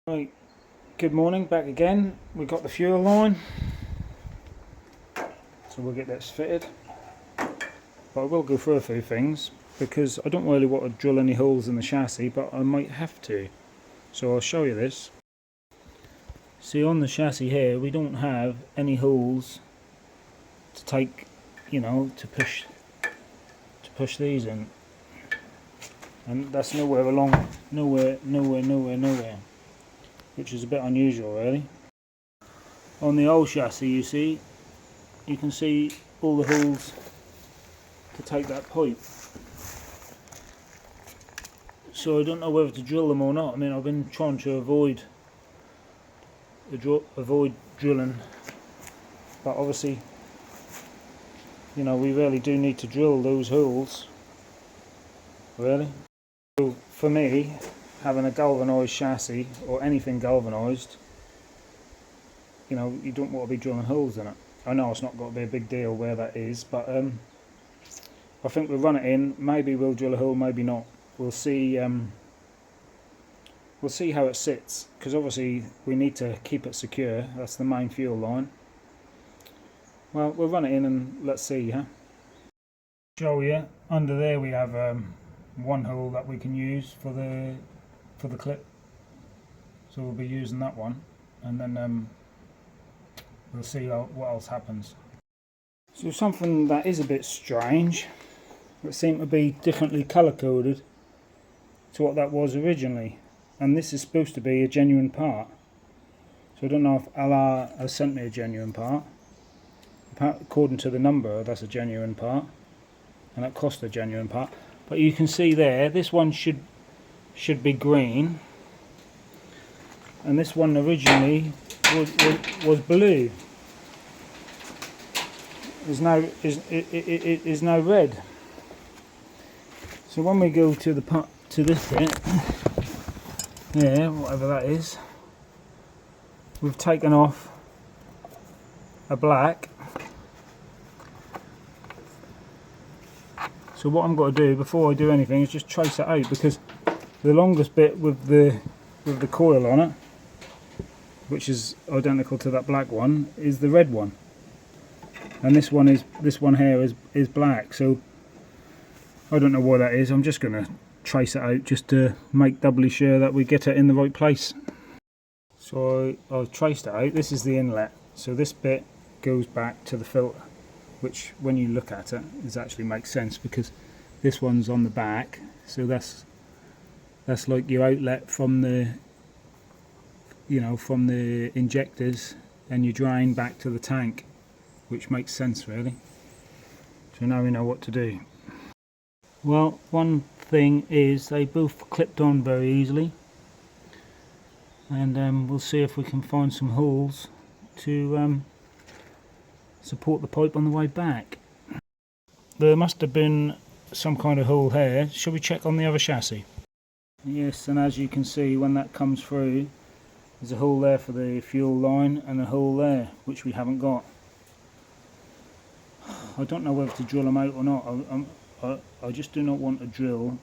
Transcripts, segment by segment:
Right, good morning, back again. We've got the fuel line, so we'll get this fitted. But I will go through a few things because I don't really want to drill any holes in the chassis, but I might have to. So I'll show you this. See, on the chassis here, we don't have any holes to take, to push these in, and that's nowhere along, nowhere, which is a bit unusual, really. On the old chassis, you can see all the holes to take that pipe. So I don't know whether to drill them or not. I mean, I've been trying to avoid drilling, but obviously, we really do need to drill those holes, really. So for me, having a galvanised chassis or anything galvanised, you don't want to be drilling holes in it. I know it's not got to be a big deal where that is, but I think we'll run it in. Maybe we'll drill a hole, maybe not. We'll see. We'll see how it sits, because obviously we need to keep it secure. That's the main fuel line. Well, we'll run it in and let's see. Show you. Under there we have one hole that we can use for the clip. So we'll be using that one, and then we'll see what else happens. So something that is a bit strange, it seemed to be differently colour coded to what that was originally, and this is supposed to be a genuine part. So I don't know if Allah has sent me a genuine part. According to the number, that's a genuine part, and it cost a genuine part. But you can see there, this one should be green, and this one originally was blue. Is now red. So when we go to this bit, yeah, whatever that is, we've taken off a black. So what I'm going to do before I do anything is just trace it out, because the longest bit with the coil on it, which is identical to that black one, is the red one. And this one here is black, so I don't know what that is. I'm just going to trace it out just to make doubly sure that we get it in the right place. So I've traced it out. This is the inlet, so this bit goes back to the filter, which when you look at it, it actually makes sense, because this one's on the back, so that's like your outlet from the from the injectors, and you drain back to the tank, which makes sense, really. So now we know what to do. Well, one thing is they both clipped on very easily, and we'll see if we can find some holes to support the pipe on the way back. There must have been some kind of hole here. Shall we check on the other chassis? Yes, and as you can see, when that comes through, there's a hole there for the fuel line and a hole there, which we haven't got. I don't know whether to drill them out or not. I just do not want to drill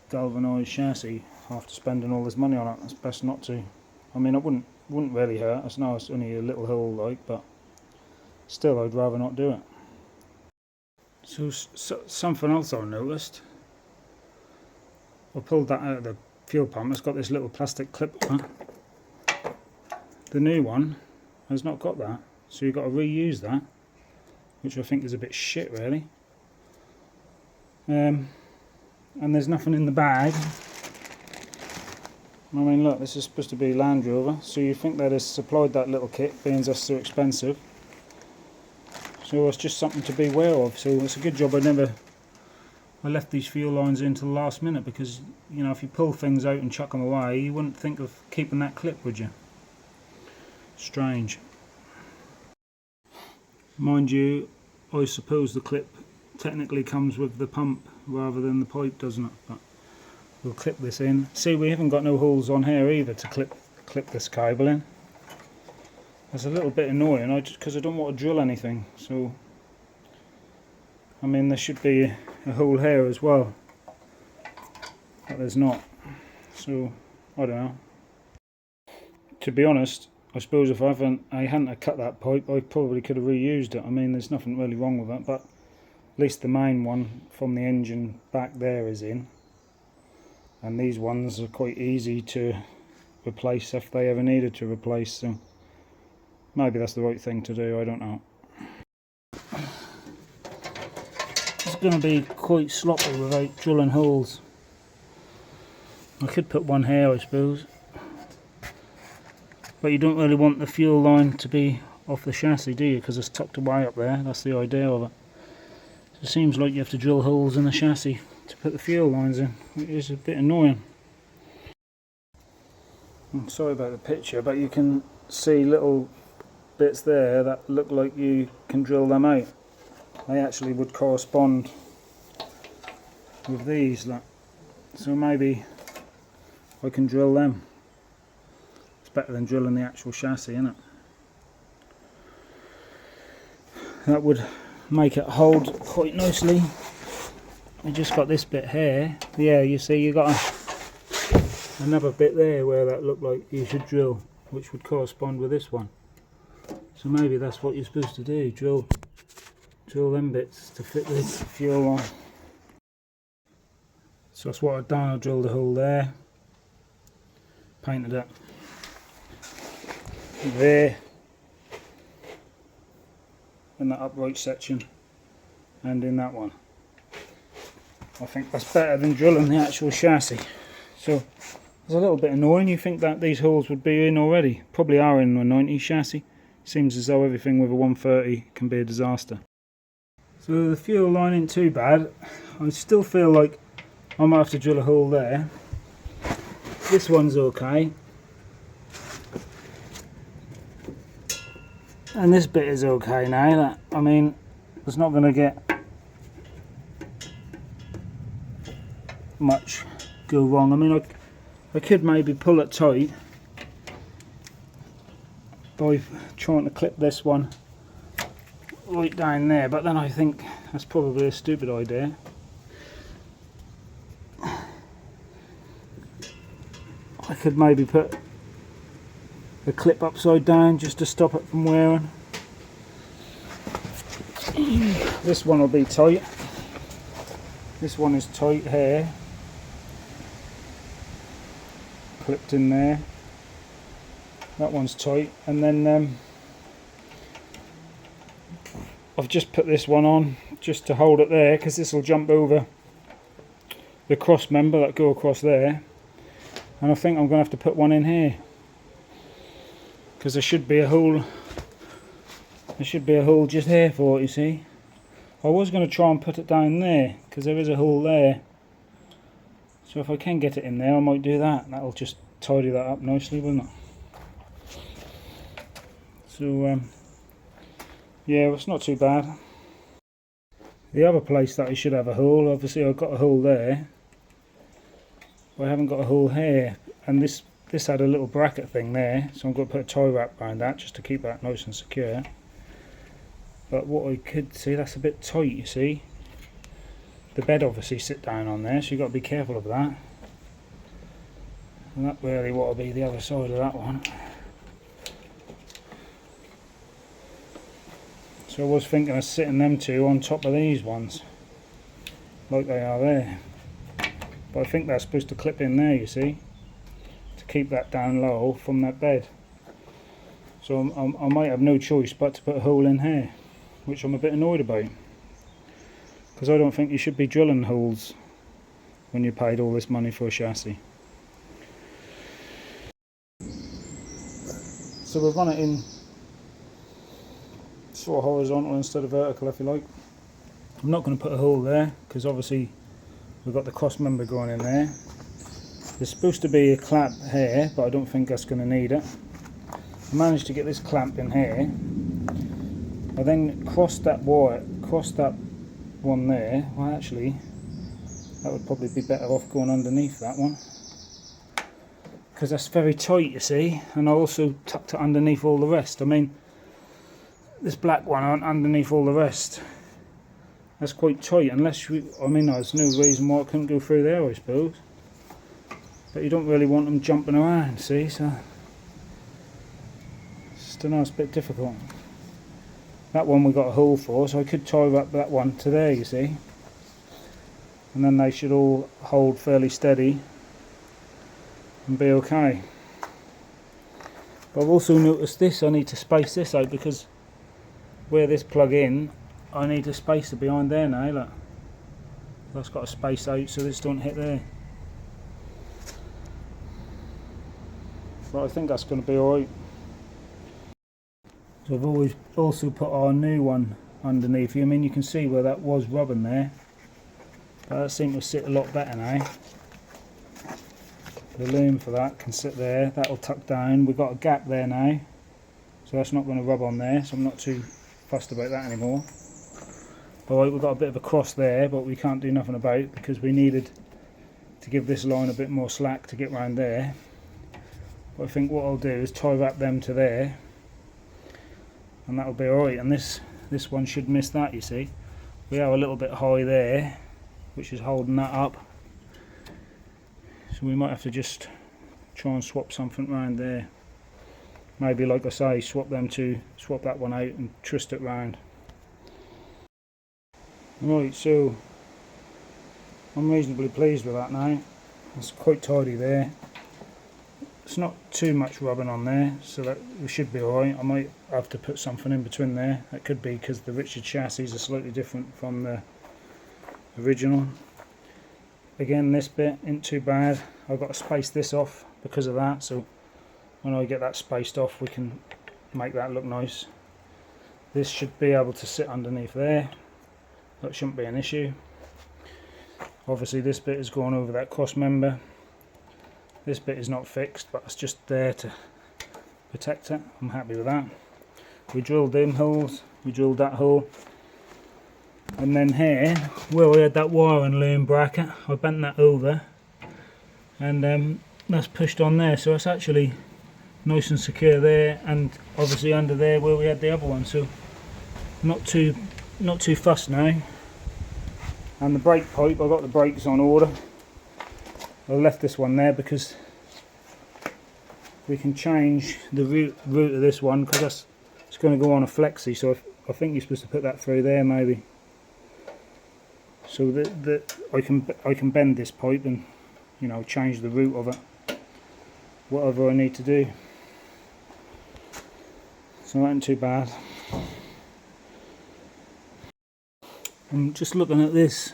galvanised chassis after spending all this money on it. It's best not to. I mean, it wouldn't really hurt. I know it's only a little hole, like, but still, I'd rather not do it. So something else I noticed. I pulled that out of the fuel pump. It's got this little plastic clip on it. The new one has not got that, so you've got to reuse that, which I think is a bit shit, really. And there's nothing in the bag. I mean, look, this is supposed to be Landrover, so you think they'd have supplied that little kit, being just so expensive. So it's just something to be aware of. So it's a good job I left these fuel lines in till the last minute, because if you pull things out and chuck them away, you wouldn't think of keeping that clip, would you? Strange. Mind you, I suppose the clip technically comes with the pump rather than the pipe, doesn't it? But we'll clip this in. See, we haven't got no holes on here either to clip this cable in. That's a little bit annoying, because I don't want to drill anything. So, I mean, there should be a hole here as well, but there's not. So I don't know. to be honest, I suppose if I hadn't cut that pipe, I probably could have reused it. I mean, there's nothing really wrong with it, but at least the main one from the engine back there is in, and these ones are quite easy to replace if they ever needed to replace, so maybe that's the right thing to do, I don't know. It's going to be quite sloppy without drilling holes. I could put one here, I suppose, but you don't really want the fuel line to be off the chassis, do you? Because it's tucked away up there. That's the idea of it. So it seems like you have to drill holes in the chassis to put the fuel lines in, which is a bit annoying. I'm sorry about the picture, but you can see little bits there that look like you can drill them out. They actually would correspond with these, look. So maybe I can drill them. It's better than drilling the actual chassis, isn't it? That would make it hold quite nicely. We just got this bit here. Yeah, you see you got another bit there where that looked like you should drill, which would correspond with this one. So maybe that's what you're supposed to do, drill them bits to fit this fuel on. So that's what I've done. I drilled a hole there, painted it there in that upright section and in that one. I think that's better than drilling the actual chassis. So it's a little bit annoying. You think that these holes would be in already. Probably are in a 90 chassis. Seems as though everything with a 130 can be a disaster. So the fuel line ain't too bad. I still feel like I might have to drill a hole there. This one's okay. And this bit is okay now. I mean, it's not going to get much go wrong. I mean, I could maybe pull it tight by trying to clip this one right down there, but then I think that's probably a stupid idea. I could maybe put the clip upside down just to stop it from wearing. This one will be tight. This one is tight here, clipped in there. That one's tight, and then I've just put this one on just to hold it there, because this will jump over the cross member that go across there, and I think I'm going to have to put one in here, because there should be a hole. There should be a hole just here for it, you see. I was going to try and put it down there, because there is a hole there. So if I can get it in there, I might do that. That'll just tidy that up nicely, won't it? So yeah, it's not too bad. The other place that I should have a hole, obviously I've got a hole there, but I haven't got a hole here, and this had a little bracket thing there, so I'm going to put a tie wrap around that just to keep that nice and secure. But what I could see, that's a bit tight, you see. The bed obviously sit down on there, so you've got to be careful of that. And that really what will be the other side of that one. So I was thinking of sitting them two on top of these ones, like they are there. But I think they're supposed to clip in there, you see, to keep that down low from that bed. So I might have no choice but to put a hole in here, which I'm a bit annoyed about, because I don't think you should be drilling holes when you paid all this money for a chassis. So we've run it in sort of horizontal instead of vertical, if you like. I'm not going to put a hole there, because obviously we've got the cross member going in there. There's supposed to be a clamp here, but I don't think that's going to need it. I managed to get this clamp in here. I then crossed that wire, crossed that one there. Well, actually, that would probably be better off going underneath that one, because that's very tight, you see, and I also tucked it underneath all the rest. I mean, this black one underneath all the rest, that's quite tight, unless you, I mean, there's no reason why it couldn't go through there, I suppose, but you don't really want them jumping around, see, so I don't know, it's a bit difficult. That one we got a hole for, so I could tie up that one to there, you see. And then they should all hold fairly steady and be okay. But I've also noticed this, I need to space this out because where this plug in, I need to space it behind there now, look. That's got to space out so this don't hit there. But I think that's going to be alright. So I've always also put our new one underneath you. I mean, you can see where that was rubbing there, but that seems to sit a lot better now. The loom for that can sit there, that'll tuck down. We've got a gap there now, so that's not going to rub on there, so I'm not too fussed about that anymore. Alright, we've got a bit of a cross there, but we can't do nothing about because we needed to give this line a bit more slack to get round there. But I think what I'll do is tie wrap them to there, and that'll be alright. And this one should miss that, you see. We are a little bit high there, which is holding that up. So we might have to just try and swap something around there. Maybe, like I say, swap that one out and twist it round. Right, so I'm reasonably pleased with that now. It's quite tidy there. It's not too much rubbing on there, so that we should be alright. I might have to put something in between there. That could be because the Richard chassis are slightly different from the original. Again, this bit isn't too bad. I've got to space this off because of that, so when I get that spaced off we can make that look nice. This should be able to sit underneath there. That shouldn't be an issue. Obviously this bit is going over that cross member. This bit is not fixed, but it's just there to protect it. I'm happy with that. We drilled them holes, we drilled that hole. And then here, where we had that wire and loom bracket, I bent that over and that's pushed on there, so it's actually nice and secure there, and obviously under there where we had the other one, so not too fussed now. And the brake pipe, I got the brakes on order. I left this one there because we can change the route of this one, because it's going to go on a flexi, so I think you're supposed to put that through there maybe. So that I can bend this pipe and, you know, change the route of it, whatever I need to do. So that ain't too bad. I'm just looking at this,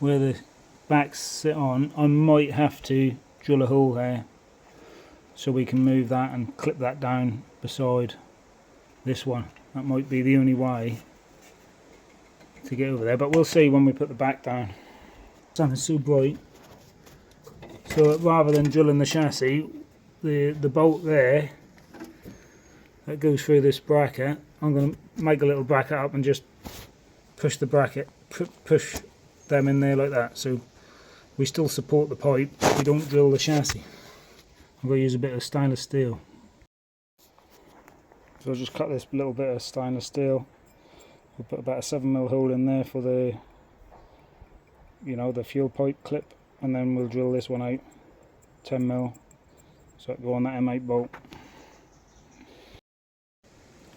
where the backs sit on. I might have to drill a hole there so we can move that and clip that down beside this one. That might be the only way to get over there, but we'll see when we put the back down. Something's so bright, so rather than drilling the chassis, the bolt there that goes through this bracket, I'm going to make a little bracket up and just push the bracket, push them in there like that, so we still support the pipe, we don't drill the chassis. I'm going to use a bit of stainless steel. So I'll just cut this little bit of stainless steel. We'll put about a 7mm hole in there for the, you know, the fuel pipe clip, and then we'll drill this one out 10mm, so it'll go on that M8 bolt.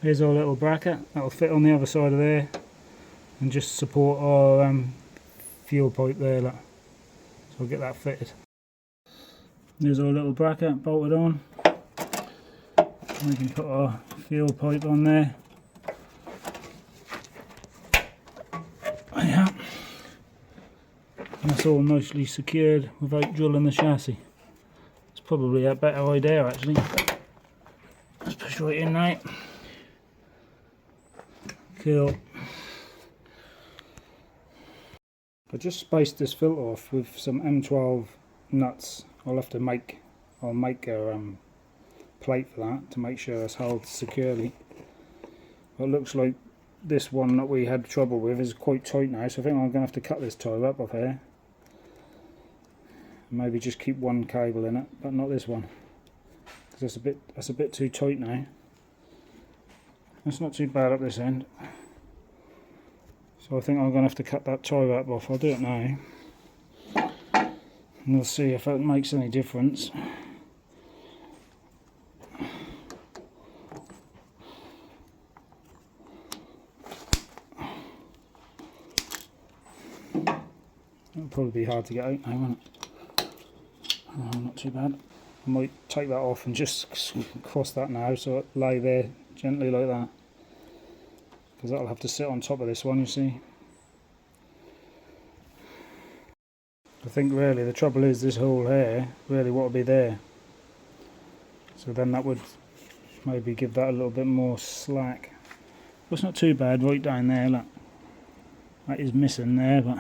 Here's our little bracket, that'll fit on the other side of there and just support our fuel pipe there, look. So I'll get that fitted. There's our little bracket bolted on. We can put our fuel pipe on there. Yeah. And that's all nicely secured without drilling the chassis. It's probably a better idea actually. Let's push right in now. Cool. I just spaced this filter off with some M12 nuts. I'll have to make a plate for that to make sure it's held securely. It looks like this one that we had trouble with is quite tight now, so I think I'm going to have to cut this tie up off here. Maybe just keep one cable in it, but not this one, because that's a bit too tight now. That's not too bad up this end. So I think I'm going to have to cut that tie wrap off. I'll do it now. And we'll see if that makes any difference. It'll probably be hard to get out now, won't it? Oh, not too bad. I might take that off and just cross that now, so it lay there gently like that, because that'll have to sit on top of this one, you see. I think really the trouble is this hole here really ought to be there, so then that would maybe give that a little bit more slack. Well, it's not too bad right down there, look. That is missing there, but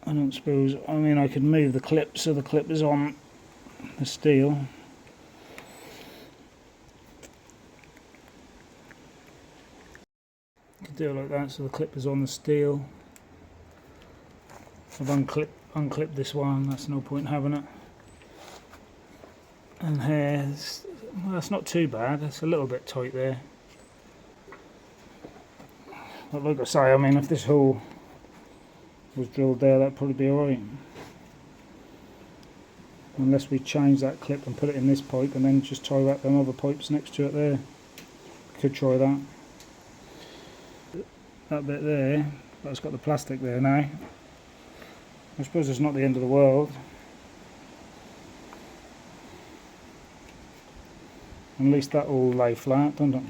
I don't suppose, I mean, I could move the clip so the clip is on the steel. Could do it like that so the clip is on the steel. I've unclipped this one, that's no point having it. And here, well, that's not too bad, it's a little bit tight there. But like I say, I mean, if this hole was drilled there, that'd probably be alright. Unless we change that clip and put it in this pipe and then just tie wrap them other pipes next to it there. Could try that. That bit there, but it's got the plastic there now. I suppose it's not the end of the world. At least that will lay flat, doesn't it?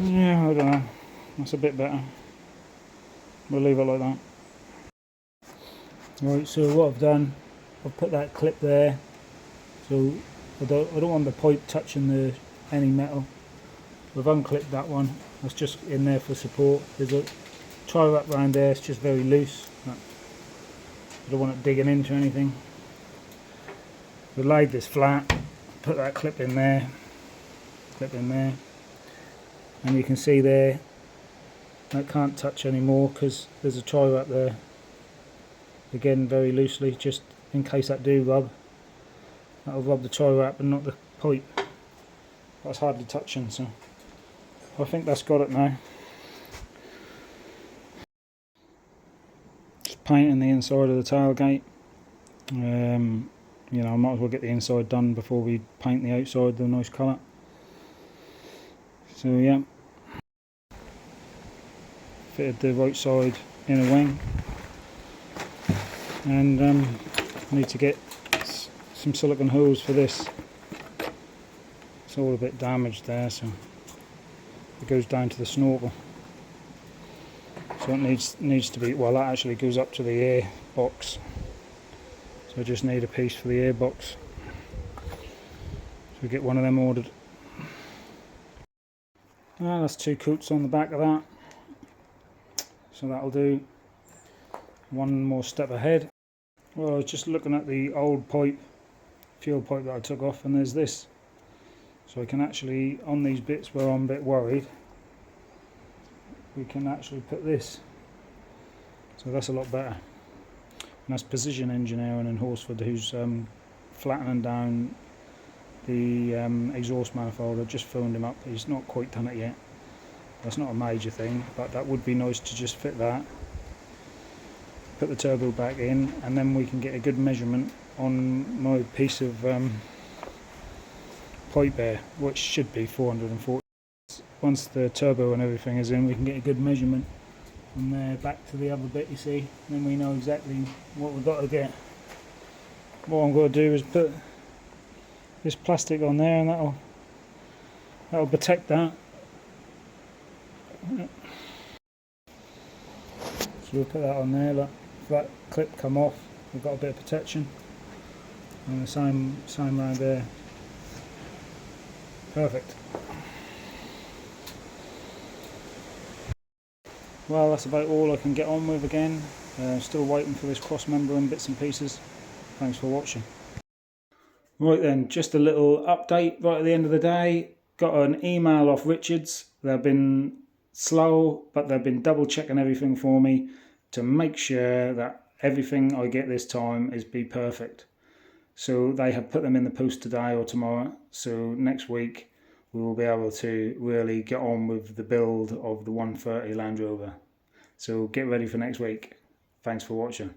Yeah, I don't know. That's a bit better. We'll leave it like that. Right, so what I've done, I've put that clip there. So I don't want the pipe touching any metal. We've unclipped that one. That's just in there for support. There's a tie wrap around there. It's just very loose. I don't want it digging into anything. We laid this flat. Put that clip in there. Clip in there. And you can see there that can't touch anymore because there's a tie wrap there. Again, very loosely, just in case that do rub. That'll rub the tie wrap and not the pipe. That's hardly touching, so I think that's got it now. Just painting the inside of the tailgate. You know, I might as well get the inside done before we paint the outside the nice colour. So yeah, fitted the right side inner wing, and need to get some silicone holes for this. It's all a bit damaged there, so it goes down to the snorkel. So it needs to be, well, that actually goes up to the air box. So I just need a piece for the air box. So we get one of them ordered. That's 2 coats on the back of that, so that'll do. One more step ahead. Well, I was just looking at the old pipe, fuel pipe that I took off, and there's this. So I can actually, on these bits where I'm a bit worried, we can actually put this. So that's a lot better. And that's Precision Engineering in Horsford, who's flattening down the exhaust manifold. I've just phoned him up. He's not quite done it yet. That's not a major thing, but that would be nice to just fit that, put the turbo back in, and then we can get a good measurement on my piece of pipe there, which should be 440. Once the turbo and everything is in, we can get a good measurement from there back to the other bit, you see. Then we know exactly what we've got to get. What I'm going to do is put this plastic on there, and that'll protect that. So we'll put that on there. Look, if that clip come off, we've got a bit of protection. And the same round there. Perfect. Well, that's about all I can get on with again. Still waiting for this cross member and bits and pieces. Thanks for watching. Right then, just a little update right at the end of the day. Got an email off Richards. They've been slow, but they've been double checking everything for me to make sure that everything I get this time is be perfect. So they have put them in the post today or tomorrow. So next week we will be able to really get on with the build of the 130 Landrover. So get ready for next week. Thanks for watching.